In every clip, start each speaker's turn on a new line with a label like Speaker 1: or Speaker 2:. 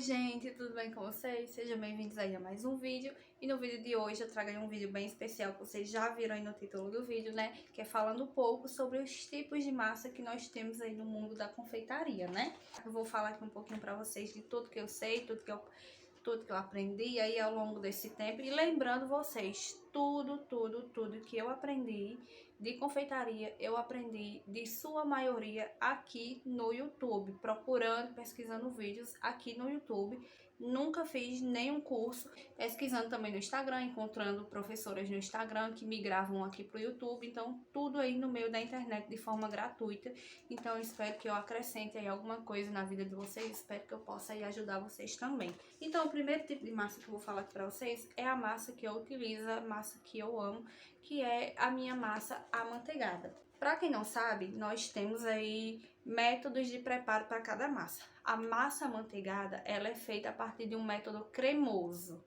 Speaker 1: gente, tudo bem com vocês? Sejam bem-vindos aí a mais um vídeo. E no vídeo de hoje eu trago aí um vídeo bem especial que vocês já viram aí no título do vídeo, né? Que é falando um pouco sobre os tipos de massa que nós temos aí no mundo da confeitaria, né? Eu vou falar aqui um pouquinho pra vocês de tudo que eu sei, tudo que eu aprendi aí ao longo desse tempo. E lembrando vocês, tudo que eu aprendi de confeitaria, eu aprendi de sua maioria aqui no YouTube, procurando, pesquisando vídeos aqui no YouTube. Nunca fiz nenhum curso, pesquisando também no Instagram, encontrando professoras no Instagram que me gravam aqui pro YouTube. Então, tudo aí no meio da internet de forma gratuita. Então, eu espero que eu acrescente aí alguma coisa na vida de vocês, espero que eu possa aí ajudar vocês também. Então, o primeiro tipo de massa que eu vou falar aqui pra vocês é a massa que eu utilizo, a massa que eu amo, que é a minha massa amanteigada. Para quem não sabe, nós temos aí métodos de preparo para cada massa. A massa amanteigada, ela é feita a partir de um método cremoso.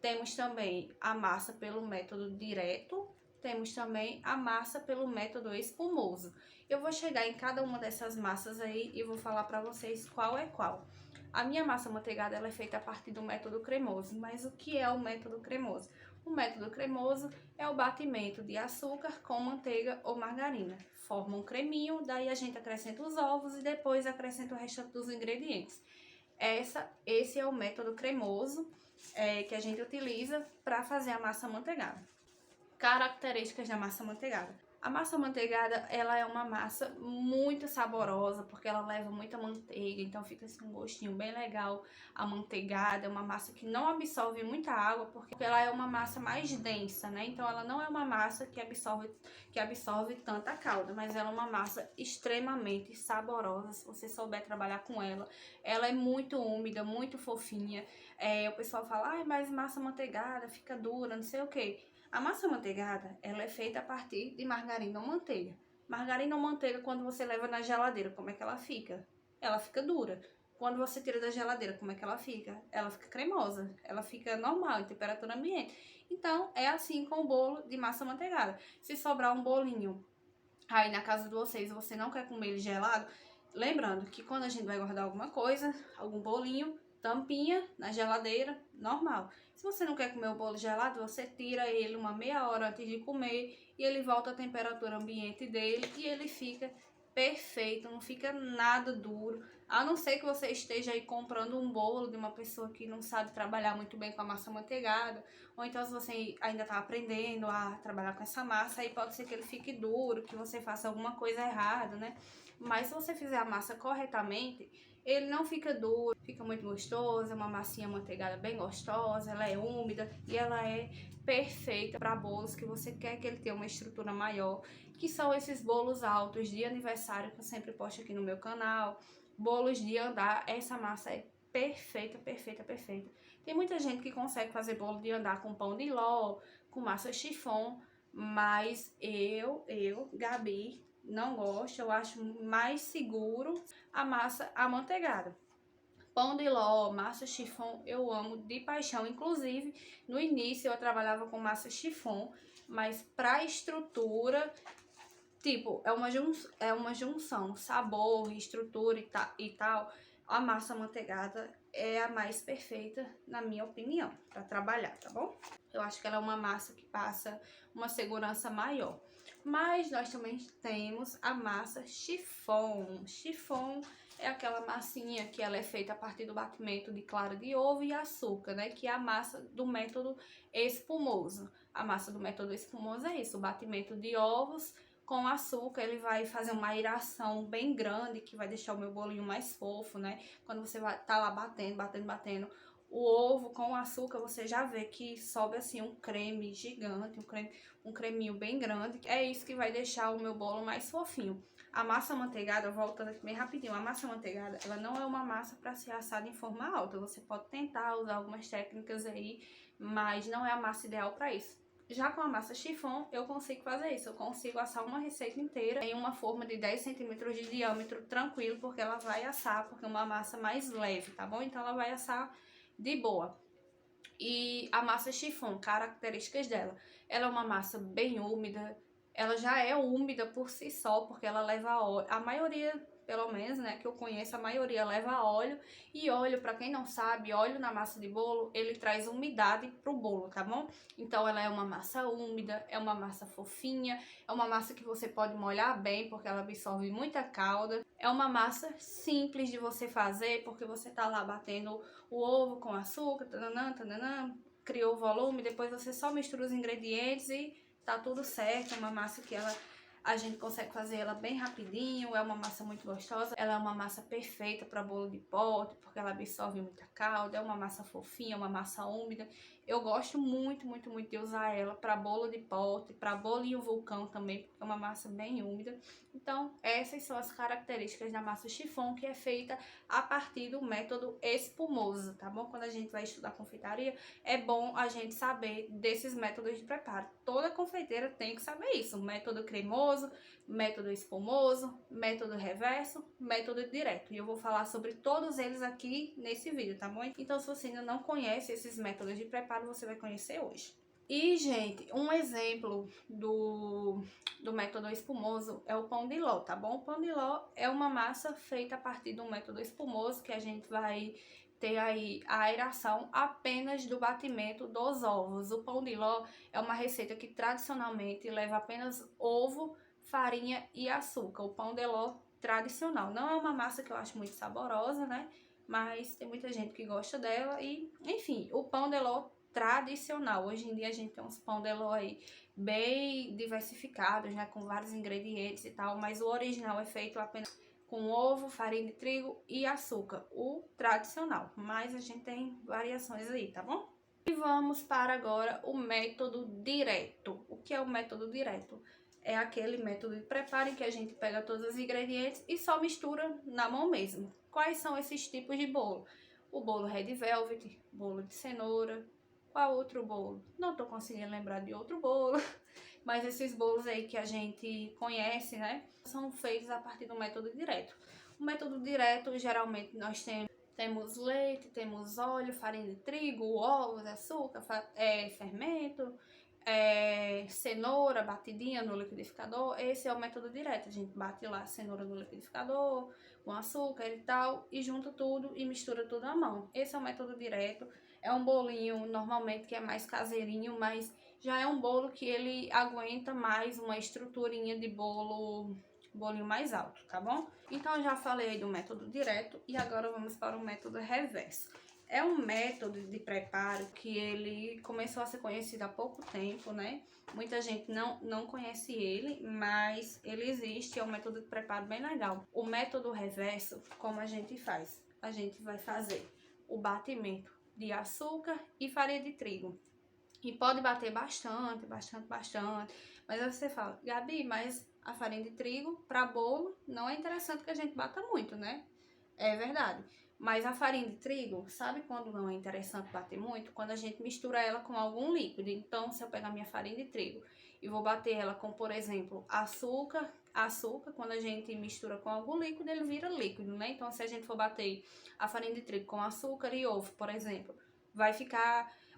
Speaker 1: Temos também a massa pelo método direto, temos também a massa pelo método espumoso. Eu vou chegar em cada uma dessas massas aí e vou falar para vocês qual é qual. A minha massa amanteigada ela é feita a partir do método cremoso, mas o que é o método cremoso? O método cremoso é o batimento de açúcar com manteiga ou margarina. Forma um creminho, daí a gente acrescenta os ovos e depois acrescenta o restante dos ingredientes. Esse é o método cremoso que a gente utiliza para fazer a massa amanteigada. Características da massa amanteigada. A massa amanteigada, ela é uma massa muito saborosa, porque ela leva muita manteiga, então fica assim um gostinho bem legal amanteigada. É uma massa que não absorve muita água, porque ela é uma massa mais densa, né? Então ela não é uma massa que absorve tanta calda, mas ela é uma massa extremamente saborosa, se você souber trabalhar com ela. Ela é muito úmida, muito fofinha. O pessoal fala, ai, mas massa amanteigada fica dura, não sei o que. A massa amanteigada, ela é feita a partir de margarina ou manteiga. Margarina ou manteiga, quando você leva na geladeira, como é que ela fica? Ela fica dura. Quando você tira da geladeira, como é que ela fica? Ela fica cremosa. Ela fica normal, em temperatura ambiente. Então, é assim com o bolo de massa amanteigada. Se sobrar um bolinho aí na casa de vocês, você não quer comer ele gelado, lembrando que quando a gente vai guardar alguma coisa, algum bolinho, tampinha na geladeira, normal. Se você não quer comer o bolo gelado, você tira ele uma meia hora antes de comer e ele volta à temperatura ambiente dele e ele fica perfeito, não fica nada duro. A não ser que você esteja aí comprando um bolo de uma pessoa que não sabe trabalhar muito bem com a massa amanteigada, ou então se você ainda está aprendendo a trabalhar com essa massa, aí pode ser que ele fique duro, que você faça alguma coisa errada, né? Mas se você fizer a massa corretamente, ele não fica duro, fica muito gostoso, é uma massinha amanteigada bem gostosa, ela é úmida e ela é perfeita para bolos que você quer que ele tenha uma estrutura maior, que são esses bolos altos de aniversário que eu sempre posto aqui no meu canal, bolos de andar. Essa massa é perfeita. Tem muita gente que consegue fazer bolo de andar com pão de ló, com massa chiffon, mas Gabi, não gosto. Eu acho mais seguro a massa amanteigada. Pão de ló, massa chiffon, eu amo de paixão. Inclusive, no início eu trabalhava com massa chiffon, mas para estrutura, tipo, é uma junção, sabor, estrutura e tal. A massa amanteigada é a mais perfeita, na minha opinião, para trabalhar, tá bom? Eu acho que ela é uma massa que passa uma segurança maior. Mas nós também temos a massa chiffon. Chiffon é aquela massinha que ela é feita a partir do batimento de clara de ovo e açúcar, né? Que é a massa do método espumoso. A massa do método espumoso é isso, o batimento de ovos com açúcar. Ele vai fazer uma aeração bem grande, que vai deixar o meu bolinho mais fofo, né? Quando você vai tá lá batendo o ovo com o açúcar, você já vê que sobe assim um creme gigante, um creminho bem grande. É isso que vai deixar o meu bolo mais fofinho. A massa amanteigada, voltando aqui bem rapidinho, a massa amanteigada, ela não é uma massa para ser assada em forma alta. Você pode tentar usar algumas técnicas aí, mas não é a massa ideal para isso. Já com a massa chiffon, eu consigo fazer isso. Eu consigo assar uma receita inteira em uma forma de 10 centímetros de diâmetro, tranquilo, porque ela vai assar, porque é uma massa mais leve, tá bom? Então ela vai assar de boa. E a massa chiffon, características dela. Ela é uma massa bem úmida. Ela já é úmida por si só, porque ela leva óleo. A maioria pelo menos, né, que eu conheço, a maioria leva óleo. E óleo, para quem não sabe, óleo na massa de bolo, ele traz umidade pro bolo, tá bom? Então ela é uma massa úmida, é uma massa fofinha, é uma massa que você pode molhar bem, porque ela absorve muita calda. É uma massa simples de você fazer, porque você tá lá batendo o ovo com açúcar, tananã, tananã, criou o volume, depois você só mistura os ingredientes e tá tudo certo. É uma massa que a gente consegue fazer ela bem rapidinho, é uma massa muito gostosa, ela é uma massa perfeita para bolo de pote, porque ela absorve muita calda, é uma massa fofinha, uma massa úmida. Eu gosto muito, muito, muito de usar ela para bolo de pote, para bolinho vulcão também, porque é uma massa bem úmida. Então, essas são as características da massa chiffon, que é feita a partir do método espumoso, tá bom? Quando a gente vai estudar confeitaria, é bom a gente saber desses métodos de preparo. Toda confeiteira tem que saber isso: método cremoso, método espumoso, método reverso, método direto. E eu vou falar sobre todos eles aqui nesse vídeo, tá bom? Então, se você ainda não conhece esses métodos de preparo, você vai conhecer hoje. E, gente, um exemplo do método espumoso é o pão de ló, tá bom? O pão de ló é uma massa feita a partir do método espumoso, que a gente vai ter aí a aeração apenas do batimento dos ovos. O pão de ló é uma receita que tradicionalmente leva apenas ovo, farinha e açúcar. O pão de ló tradicional. Não é uma massa que eu acho muito saborosa, né? Mas tem muita gente que gosta dela e, enfim, o pão de ló tradicional. Hoje em dia a gente tem uns pão de ló aí bem diversificados, né, com vários ingredientes e tal, mas o original é feito apenas com ovo, farinha de trigo e açúcar, o tradicional. Mas a gente tem variações aí, tá bom? E vamos para agora o método direto. O que é o método direto? É aquele método de preparo em que a gente pega todos os ingredientes e só mistura na mão mesmo. Quais são esses tipos de bolo? O bolo Red Velvet, bolo de cenoura. Qual outro bolo? Não tô conseguindo lembrar de outro bolo. Mas esses bolos aí que a gente conhece, né, são feitos a partir do método direto. O método direto, geralmente, nós temos leite, temos óleo, farinha de trigo, ovos, açúcar, fermento, cenoura batidinha no liquidificador. Esse é o método direto. A gente bate lá a cenoura no liquidificador, com açúcar e tal, e junta tudo e mistura tudo à mão. Esse é o método direto. É um bolinho, normalmente, que é mais caseirinho, mas já é um bolo que ele aguenta mais uma estruturinha de bolinho mais alto, tá bom? Então, eu já falei do método direto e agora vamos para o método reverso. É um método de preparo que ele começou a ser conhecido há pouco tempo, né? Muita gente não conhece ele, mas ele existe, é um método de preparo bem legal. O método reverso, como a gente faz? A gente vai fazer o batimento de açúcar e farinha de trigo. E pode bater bastante, bastante, bastante. Mas aí você fala: Gabi, mas a farinha de trigo para bolo não é interessante que a gente bata muito, né? É verdade. Mas a farinha de trigo, sabe quando não é interessante bater muito? Quando a gente mistura ela com algum líquido. Então, se eu pegar minha farinha de trigo e vou bater ela com, por exemplo, açúcar, quando a gente mistura com algum líquido, ele vira líquido, né? Então, se a gente for bater a farinha de trigo com açúcar e ovo, por exemplo,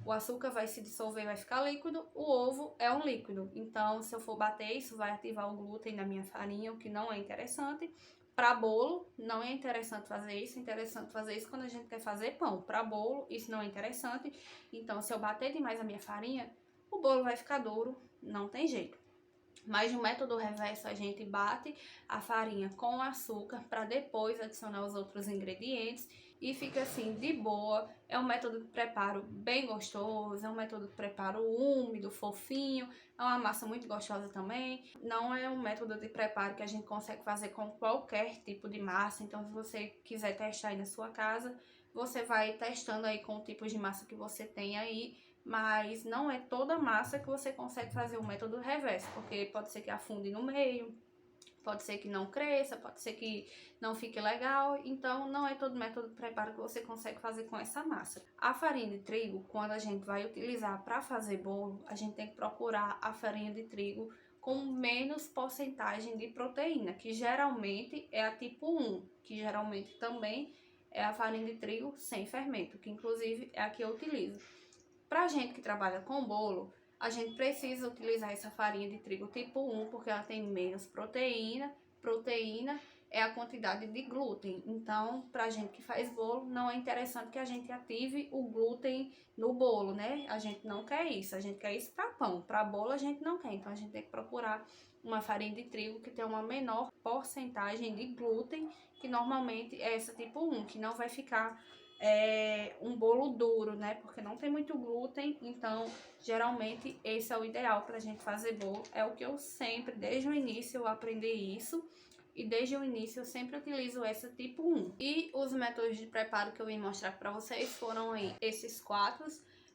Speaker 1: o açúcar vai se dissolver, vai ficar líquido, o ovo é um líquido. Então, se eu for bater, isso vai ativar o glúten na minha farinha, o que não é interessante. Para bolo, não é interessante fazer isso. É interessante fazer isso quando a gente quer fazer pão. Para bolo, isso não é interessante. Então, se eu bater demais a minha farinha, o bolo vai ficar duro, não tem jeito. Mas no método reverso, a gente bate a farinha com açúcar para depois adicionar os outros ingredientes e fica assim de boa. É um método de preparo bem gostoso, é um método de preparo úmido, fofinho, é uma massa muito gostosa também. Não é um método de preparo que a gente consegue fazer com qualquer tipo de massa, então se você quiser testar aí na sua casa, você vai testando aí com o tipo de massa que você tem aí. Mas não é toda massa que você consegue fazer o método reverso, porque pode ser que afunde no meio, pode ser que não cresça, pode ser que não fique legal. Então, não é todo método de preparo que você consegue fazer com essa massa. A farinha de trigo, quando a gente vai utilizar para fazer bolo, a gente tem que procurar a farinha de trigo com menos porcentagem de proteína, que geralmente é a tipo 1, que geralmente também é a farinha de trigo sem fermento, que inclusive é a que eu utilizo. Pra gente que trabalha com bolo, a gente precisa utilizar essa farinha de trigo tipo 1, porque ela tem menos proteína é a quantidade de glúten. Então, pra gente que faz bolo, não é interessante que a gente ative o glúten no bolo, né? A gente não quer isso, a gente quer isso pra pão. Pra bolo a gente não quer, então a gente tem que procurar uma farinha de trigo que tem uma menor porcentagem de glúten, que normalmente é essa tipo 1, que não vai ficar um bolo duro, né? Porque não tem muito glúten, então geralmente esse é o ideal pra gente fazer bolo. É o que eu sempre, desde o início eu aprendi isso. E desde o início eu sempre utilizo essa tipo 1. E os métodos de preparo que eu vim mostrar para vocês foram aí esses 4.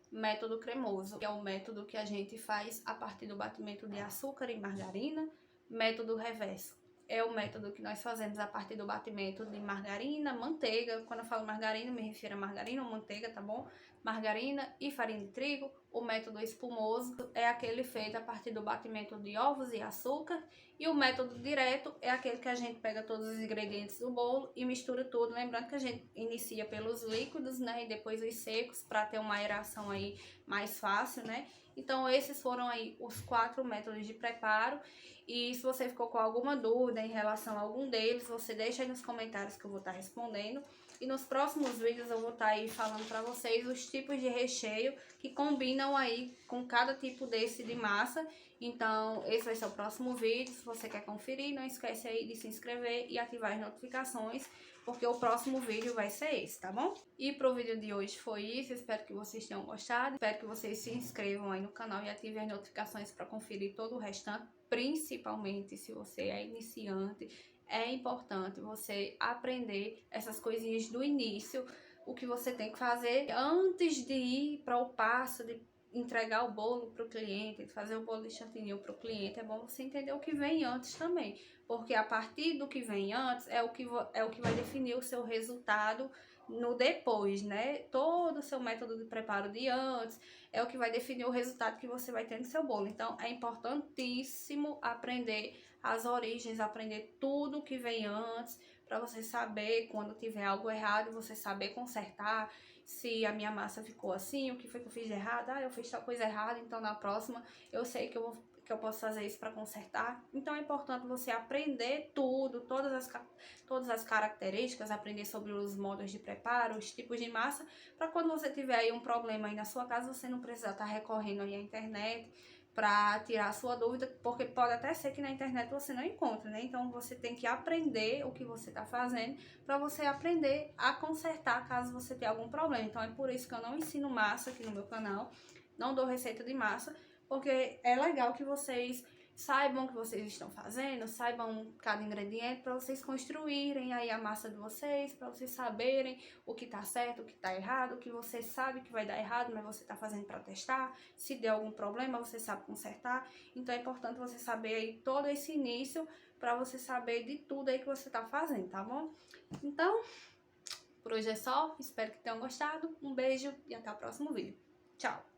Speaker 1: Método cremoso, que é o método que a gente faz a partir do batimento de açúcar e margarina. Método reverso é o método que nós fazemos a partir do batimento de margarina, manteiga. Quando eu falo margarina, me refiro a margarina ou manteiga, tá bom? Margarina e farinha de trigo. O método espumoso é aquele feito a partir do batimento de ovos e açúcar. E o método direto é aquele que a gente pega todos os ingredientes do bolo e mistura tudo. Lembrando que a gente inicia pelos líquidos, né? E depois os secos, para ter uma aeração aí mais fácil, né? Então esses foram aí os 4 métodos de preparo. E se você ficou com alguma dúvida em relação a algum deles, você deixa aí nos comentários que eu vou estar respondendo. E nos próximos vídeos eu vou estar aí falando para vocês os tipos de recheio que combinam aí com cada tipo desse de massa. Então esse vai ser o próximo vídeo. Se você quer conferir, não esquece aí de se inscrever e ativar as notificações, porque o próximo vídeo vai ser esse, tá bom? E pro vídeo de hoje foi isso, espero que vocês tenham gostado, espero que vocês se inscrevam aí no canal e ativem as notificações para conferir todo o restante, principalmente se você é iniciante. É importante você aprender essas coisinhas do início, o que você tem que fazer antes de ir para o passo de entregar o bolo para o cliente, de fazer o bolo de chantilly para o cliente. É bom você entender o que vem antes também, porque a partir do que vem antes é o que vai definir o seu resultado no depois, né? Todo o seu método de preparo de antes é o que vai definir o resultado que você vai ter no seu bolo. Então é importantíssimo aprender as origens, aprender tudo que vem antes, para você saber quando tiver algo errado, você saber consertar. Se a minha massa ficou assim, o que foi que eu fiz de errado? Ah, eu fiz tal coisa errada, então na próxima eu sei que eu posso fazer isso para consertar. Então é importante você aprender tudo, todas as características, aprender sobre os modos de preparo, os tipos de massa, para quando você tiver aí um problema aí na sua casa, você não precisar estar recorrendo aí à internet para tirar a sua dúvida, porque pode até ser que na internet você não encontre, né? Então você tem que aprender o que você está fazendo para você aprender a consertar caso você tenha algum problema. Então é por isso que eu não ensino massa aqui no meu canal, não dou receita de massa, porque é legal que vocês saibam o que vocês estão fazendo, saibam cada ingrediente para vocês construírem aí a massa de vocês, para vocês saberem o que tá certo, o que tá errado, o que você sabe que vai dar errado, mas você tá fazendo para testar. Se der algum problema, você sabe consertar. Então é importante você saber aí todo esse início para você saber de tudo aí que você tá fazendo, tá bom? Então, por hoje é só, espero que tenham gostado. Um beijo e até o próximo vídeo. Tchau!